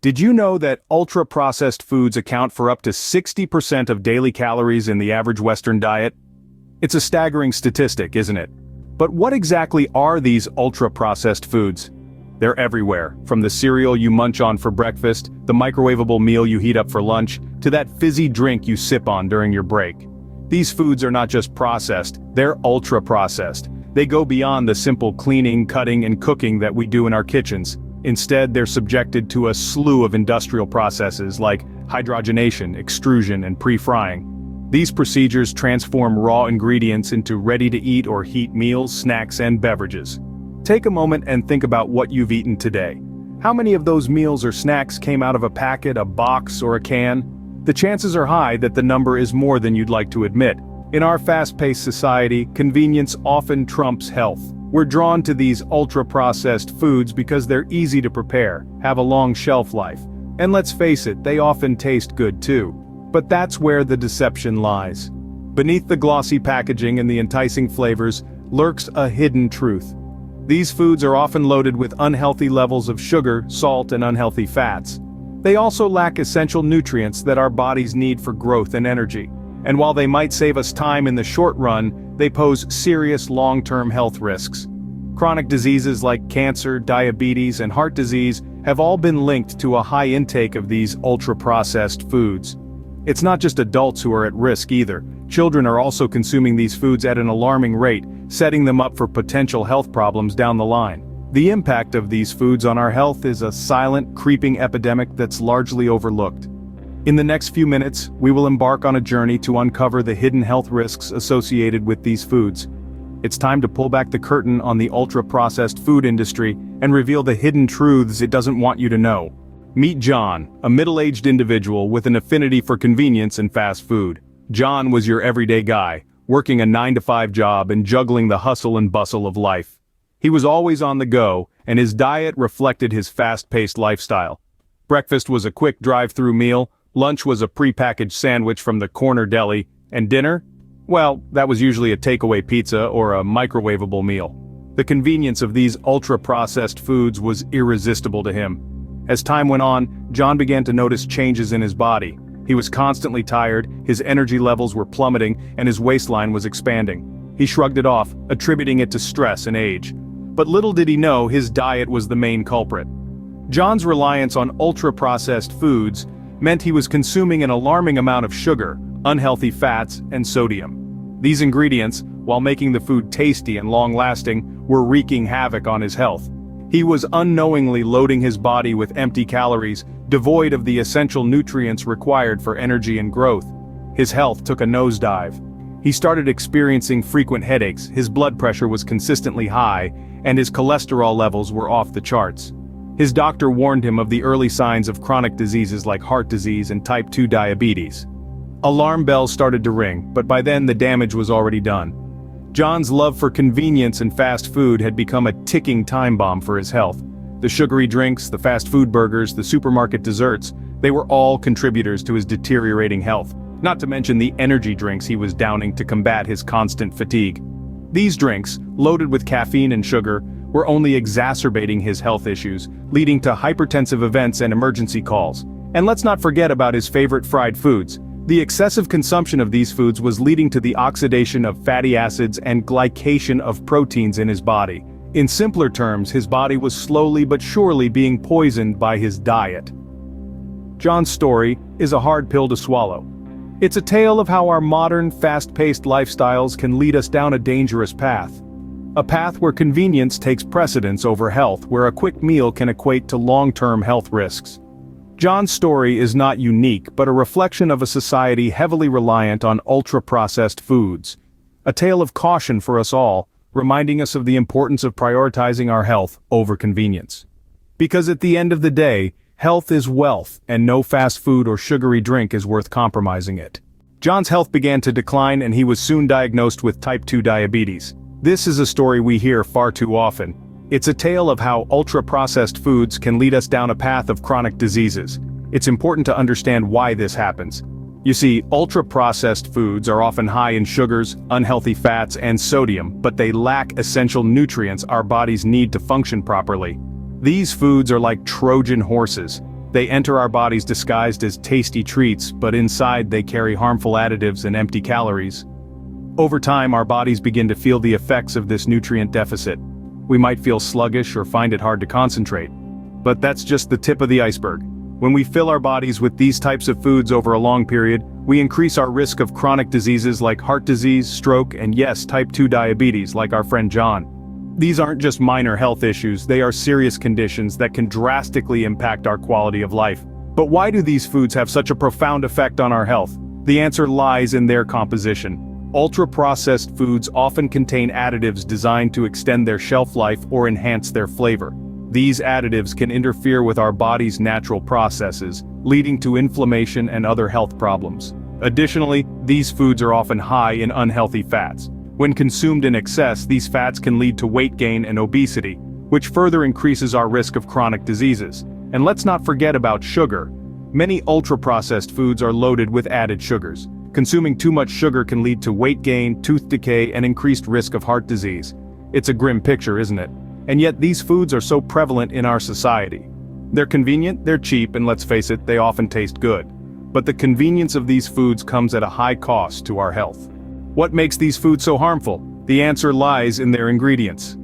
Did you know that ultra-processed foods account for up to 60% of daily calories in the average Western diet? It's a staggering statistic, isn't it? But what exactly are these ultra-processed foods? They're everywhere, from the cereal you munch on for breakfast, the microwavable meal you heat up for lunch, to that fizzy drink you sip on during your break. These foods are not just processed, they're ultra-processed. They go beyond the simple cleaning, cutting, and cooking that we do in our kitchens. Instead, they're subjected to a slew of industrial processes like hydrogenation, extrusion, and pre-frying. These procedures transform raw ingredients into ready-to-eat or heat meals, snacks, and beverages. Take a moment and think about what you've eaten today. How many of those meals or snacks came out of a packet, a box, or a can? The chances are high that the number is more than you'd like to admit. In our fast-paced society, convenience often trumps health. We're drawn to these ultra-processed foods because they're easy to prepare, have a long shelf life, and let's face it, they often taste good too. But that's where the deception lies. Beneath the glossy packaging and the enticing flavors lurks a hidden truth. These foods are often loaded with unhealthy levels of sugar, salt, and unhealthy fats. They also lack essential nutrients that our bodies need for growth and energy. And while they might save us time in the short run, they pose serious long-term health risks. Chronic diseases like cancer, diabetes, and heart disease have all been linked to a high intake of these ultra-processed foods. It's not just adults who are at risk either. Children are also consuming these foods at an alarming rate, setting them up for potential health problems down the line. The impact of these foods on our health is a silent, creeping epidemic that's largely overlooked. In the next few minutes, we will embark on a journey to uncover the hidden health risks associated with these foods. It's time to pull back the curtain on the ultra-processed food industry and reveal the hidden truths it doesn't want you to know. Meet John, a middle-aged individual with an affinity for convenience and fast food. John was your everyday guy, working a 9-to-5 job and juggling the hustle and bustle of life. He was always on the go, and his diet reflected his fast-paced lifestyle. Breakfast was a quick drive-through meal, lunch was a pre-packaged sandwich from the corner deli, and dinner? Well, that was usually a takeaway pizza or a microwavable meal. The convenience of these ultra-processed foods was irresistible to him. As time went on, John began to notice changes in his body. He was constantly tired, his energy levels were plummeting, and his waistline was expanding. He shrugged it off, attributing it to stress and age. But little did he know his diet was the main culprit. John's reliance on ultra-processed foods meant he was consuming an alarming amount of sugar, unhealthy fats, and sodium. These ingredients, while making the food tasty and long-lasting, were wreaking havoc on his health. He was unknowingly loading his body with empty calories, devoid of the essential nutrients required for energy and growth. His health took a nosedive. He started experiencing frequent headaches, his blood pressure was consistently high, and his cholesterol levels were off the charts. His doctor warned him of the early signs of chronic diseases like heart disease and type 2 diabetes. Alarm bells started to ring, but by then the damage was already done. John's love for convenience and fast food had become a ticking time bomb for his health. The sugary drinks, the fast food burgers, the supermarket desserts, they were all contributors to his deteriorating health, not to mention the energy drinks he was downing to combat his constant fatigue. These drinks, loaded with caffeine and sugar, were only exacerbating his health issues, leading to hypertensive events and emergency calls. And let's not forget about his favorite fried foods. The excessive consumption of these foods was leading to the oxidation of fatty acids and glycation of proteins in his body. In simpler terms, his body was slowly but surely being poisoned by his diet. John's story is a hard pill to swallow. It's a tale of how our modern, fast-paced lifestyles can lead us down a dangerous path. A path where convenience takes precedence over health, where a quick meal can equate to long-term health risks. John's story is not unique, but a reflection of a society heavily reliant on ultra-processed foods. A tale of caution for us all, reminding us of the importance of prioritizing our health over convenience. Because at the end of the day, health is wealth, and no fast food or sugary drink is worth compromising it. John's health began to decline and he was soon diagnosed with type 2 diabetes. This is a story we hear far too often. It's a tale of how ultra-processed foods can lead us down a path of chronic diseases. It's important to understand why this happens. You see, ultra-processed foods are often high in sugars, unhealthy fats, and sodium, but they lack essential nutrients our bodies need to function properly. These foods are like Trojan horses. They enter our bodies disguised as tasty treats, but inside they carry harmful additives and empty calories. Over time, our bodies begin to feel the effects of this nutrient deficit. We might feel sluggish or find it hard to concentrate. But that's just the tip of the iceberg. When we fill our bodies with these types of foods over a long period, we increase our risk of chronic diseases like heart disease, stroke, and yes, type 2 diabetes like our friend John. These aren't just minor health issues, they are serious conditions that can drastically impact our quality of life. But why do these foods have such a profound effect on our health? The answer lies in their composition. Ultra-processed foods often contain additives designed to extend their shelf life or enhance their flavor. These additives can interfere with our body's natural processes, leading to inflammation and other health problems. Additionally, these foods are often high in unhealthy fats. When consumed in excess, these fats can lead to weight gain and obesity, which further increases our risk of chronic diseases. And let's not forget about sugar. Many ultra-processed foods are loaded with added sugars. Consuming too much sugar can lead to weight gain, tooth decay, and increased risk of heart disease. It's a grim picture, isn't it? And yet these foods are so prevalent in our society. They're convenient, they're cheap, and let's face it, they often taste good. But the convenience of these foods comes at a high cost to our health. What makes these foods so harmful? The answer lies in their ingredients.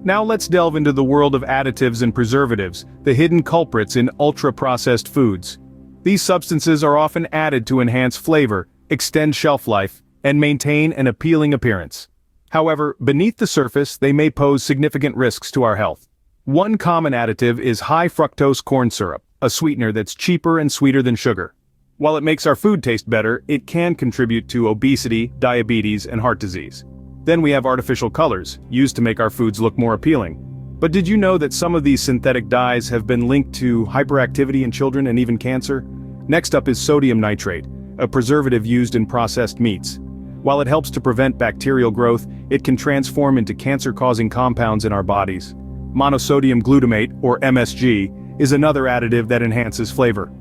Now let's delve into the world of additives and preservatives, the hidden culprits in ultra-processed foods. These substances are often added to enhance flavor, extend shelf life, and maintain an appealing appearance. However, beneath the surface, they may pose significant risks to our health. One common additive is high-fructose corn syrup, a sweetener that's cheaper and sweeter than sugar. While it makes our food taste better, it can contribute to obesity, diabetes, and heart disease. Then we have artificial colors, used to make our foods look more appealing. But did you know that some of these synthetic dyes have been linked to hyperactivity in children and even cancer? Next up is sodium nitrate, a preservative used in processed meats. While it helps to prevent bacterial growth, it can transform into cancer-causing compounds in our bodies. Monosodium glutamate, or MSG, is another additive that enhances flavor.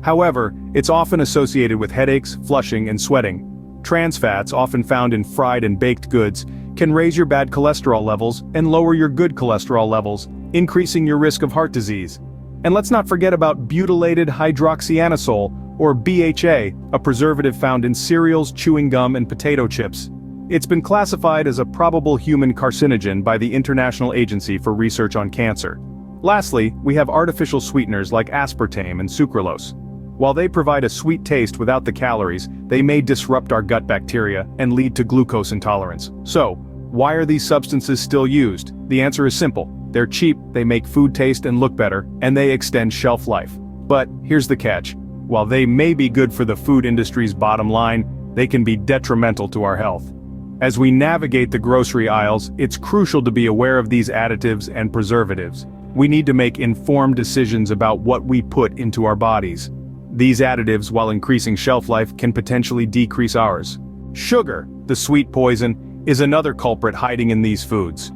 However, it's often associated with headaches, flushing, and sweating. Trans fats, often found in fried and baked goods, can raise your bad cholesterol levels and lower your good cholesterol levels, increasing your risk of heart disease. And let's not forget about butylated hydroxyanisole, or BHA, a preservative found in cereals, chewing gum, and potato chips. It's been classified as a probable human carcinogen by the International Agency for Research on Cancer. Lastly, we have artificial sweeteners like aspartame and sucralose. While they provide a sweet taste without the calories, they may disrupt our gut bacteria and lead to glucose intolerance. So, why are these substances still used? The answer is simple. They're cheap, they make food taste and look better, and they extend shelf life. But here's the catch. While they may be good for the food industry's bottom line, they can be detrimental to our health. As we navigate the grocery aisles, it's crucial to be aware of these additives and preservatives. We need to make informed decisions about what we put into our bodies. These additives, while increasing shelf life, can potentially decrease ours. Sugar, the sweet poison, is another culprit hiding in these foods.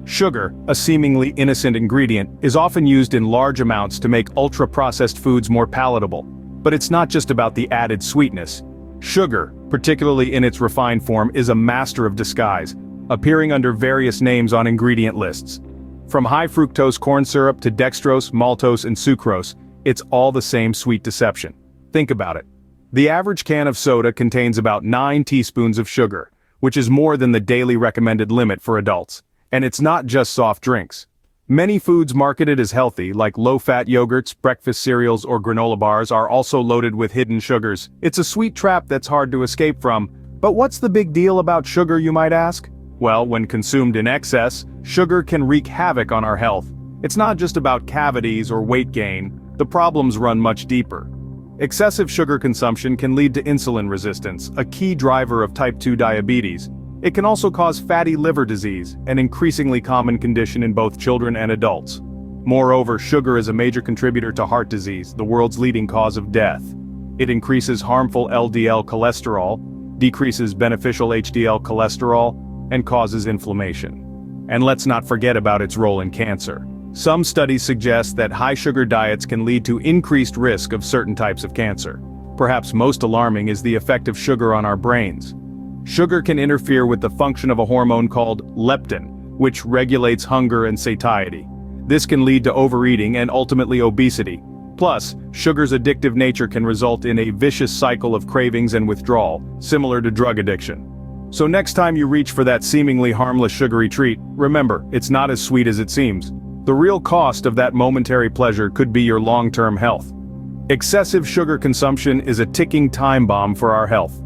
Sugar, a seemingly innocent ingredient, is often used in large amounts to make ultra-processed foods more palatable. But it's not just about the added sweetness. Sugar, particularly in its refined form, is a master of disguise, appearing under various names on ingredient lists. From high-fructose corn syrup to dextrose, maltose, and sucrose, it's all the same sweet deception. Think about it. The average can of soda contains about 9 teaspoons of sugar, which is more than the daily recommended limit for adults. And it's not just soft drinks. Many foods marketed as healthy, like low-fat yogurts, breakfast cereals, or granola bars, are also loaded with hidden sugars. It's a sweet trap that's hard to escape from. But what's the big deal about sugar, you might ask? Well, when consumed in excess, sugar can wreak havoc on our health. It's not just about cavities or weight gain. The problems run much deeper. Excessive sugar consumption can lead to insulin resistance, a key driver of type 2 diabetes. It can also cause fatty liver disease, an increasingly common condition in both children and adults. Moreover, sugar is a major contributor to heart disease, the world's leading cause of death. It increases harmful LDL cholesterol, decreases beneficial HDL cholesterol, and causes inflammation. And let's not forget about its role in cancer. Some studies suggest that high-sugar diets can lead to increased risk of certain types of cancer. Perhaps most alarming is the effect of sugar on our brains. Sugar can interfere with the function of a hormone called leptin, which regulates hunger and satiety. This can lead to overeating and ultimately obesity. Plus, sugar's addictive nature can result in a vicious cycle of cravings and withdrawal, similar to drug addiction. So next time you reach for that seemingly harmless sugary treat, remember, it's not as sweet as it seems. The real cost of that momentary pleasure could be your long-term health. Excessive sugar consumption is a ticking time bomb for our health.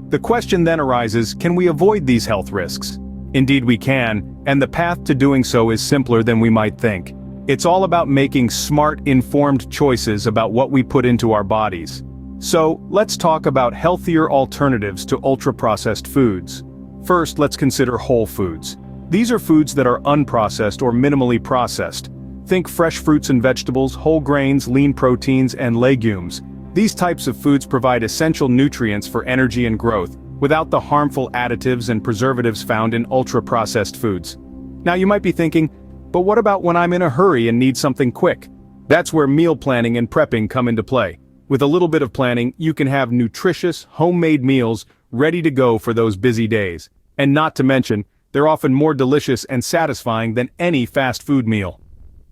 The question then arises, can we avoid these health risks? Indeed we can, and the path to doing so is simpler than we might think. It's all about making smart, informed choices about what we put into our bodies. So, let's talk about healthier alternatives to ultra-processed foods. First, let's consider whole foods. These are foods that are unprocessed or minimally processed. Think fresh fruits and vegetables, whole grains, lean proteins, and legumes. These types of foods provide essential nutrients for energy and growth, without the harmful additives and preservatives found in ultra-processed foods. Now you might be thinking, but what about when I'm in a hurry and need something quick? That's where meal planning and prepping come into play. With a little bit of planning, you can have nutritious, homemade meals ready to go for those busy days. And not to mention, they're often more delicious and satisfying than any fast food meal.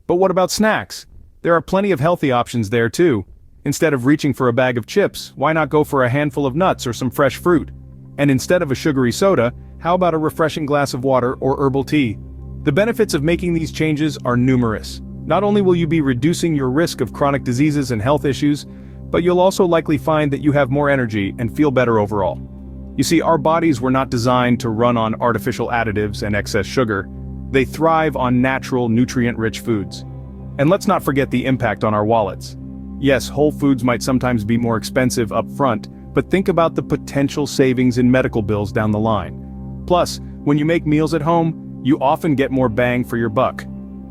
But what about snacks? There are plenty of healthy options there too. Instead of reaching for a bag of chips, why not go for a handful of nuts or some fresh fruit? And instead of a sugary soda, how about a refreshing glass of water or herbal tea? The benefits of making these changes are numerous. Not only will you be reducing your risk of chronic diseases and health issues, but you'll also likely find that you have more energy and feel better overall. You see, our bodies were not designed to run on artificial additives and excess sugar. They thrive on natural, nutrient-rich foods. And let's not forget the impact on our wallets. Yes, whole foods might sometimes be more expensive up front, but think about the potential savings in medical bills down the line. Plus, when you make meals at home, you often get more bang for your buck.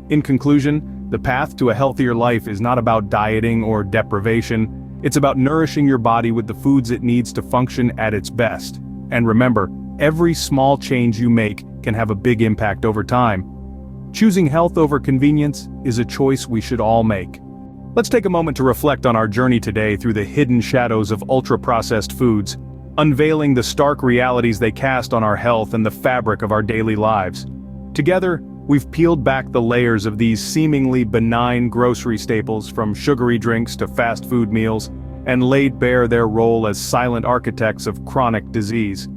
In conclusion, the path to a healthier life is not about dieting or deprivation. It's about nourishing your body with the foods it needs to function at its best. And remember, every small change you make can have a big impact over time. Choosing health over convenience is a choice we should all make. Let's take a moment to reflect on our journey today through the hidden shadows of ultra-processed foods, unveiling the stark realities they cast on our health and the fabric of our daily lives. Together, we've peeled back the layers of these seemingly benign grocery staples, from sugary drinks to fast food meals, and laid bare their role as silent architects of chronic disease.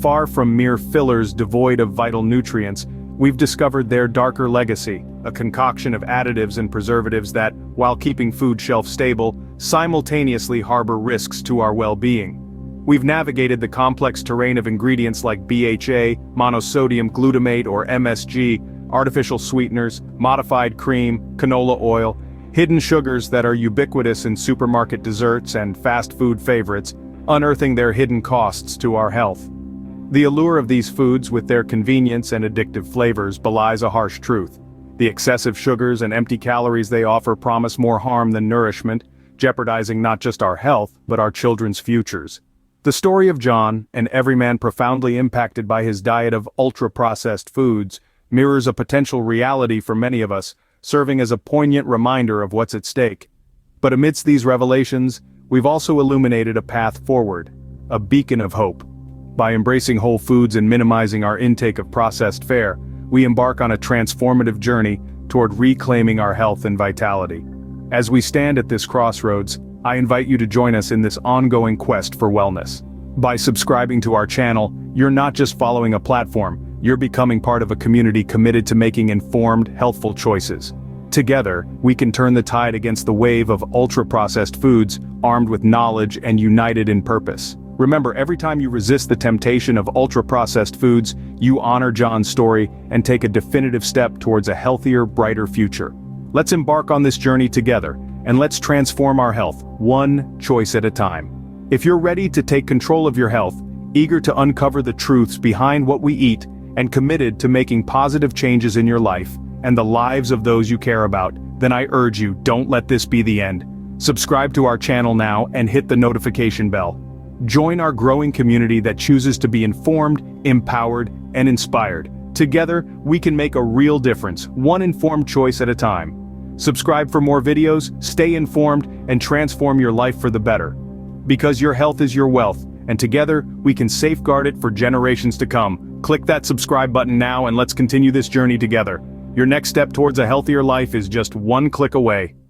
Far from mere fillers devoid of vital nutrients, we've discovered their darker legacy, a concoction of additives and preservatives that, while keeping food shelf stable, simultaneously harbor risks to our well-being. We've navigated the complex terrain of ingredients like BHA, monosodium glutamate or MSG, artificial sweeteners, modified cream, canola oil, hidden sugars that are ubiquitous in supermarket desserts and fast food favorites, unearthing their hidden costs to our health. The allure of these foods with their convenience and addictive flavors belies a harsh truth. The excessive sugars and empty calories they offer promise more harm than nourishment, jeopardizing not just our health, but our children's futures. The story of John, an everyman profoundly impacted by his diet of ultra-processed foods, mirrors a potential reality for many of us, serving as a poignant reminder of what's at stake. But amidst these revelations, we've also illuminated a path forward, a beacon of hope. By embracing whole foods and minimizing our intake of processed fare, we embark on a transformative journey toward reclaiming our health and vitality. As we stand at this crossroads, I invite you to join us in this ongoing quest for wellness. By subscribing to our channel, you're not just following a platform, you're becoming part of a community committed to making informed, healthful choices. Together, we can turn the tide against the wave of ultra-processed foods, armed with knowledge and united in purpose. Remember, every time you resist the temptation of ultra-processed foods, you honor John's story and take a definitive step towards a healthier, brighter future. Let's embark on this journey together, and let's transform our health, one choice at a time. If you're ready to take control of your health, eager to uncover the truths behind what we eat, and committed to making positive changes in your life, and the lives of those you care about, then I urge you, don't let this be the end. Subscribe to our channel now and hit the notification bell. Join our growing community that chooses to be informed, empowered, and inspired. Together, we can make a real difference, one informed choice at a time. Subscribe for more videos, stay informed, and transform your life for the better. Because your health is your wealth, and together, we can safeguard it for generations to come. Click that subscribe button now and let's continue this journey together. Your next step towards a healthier life is just one click away.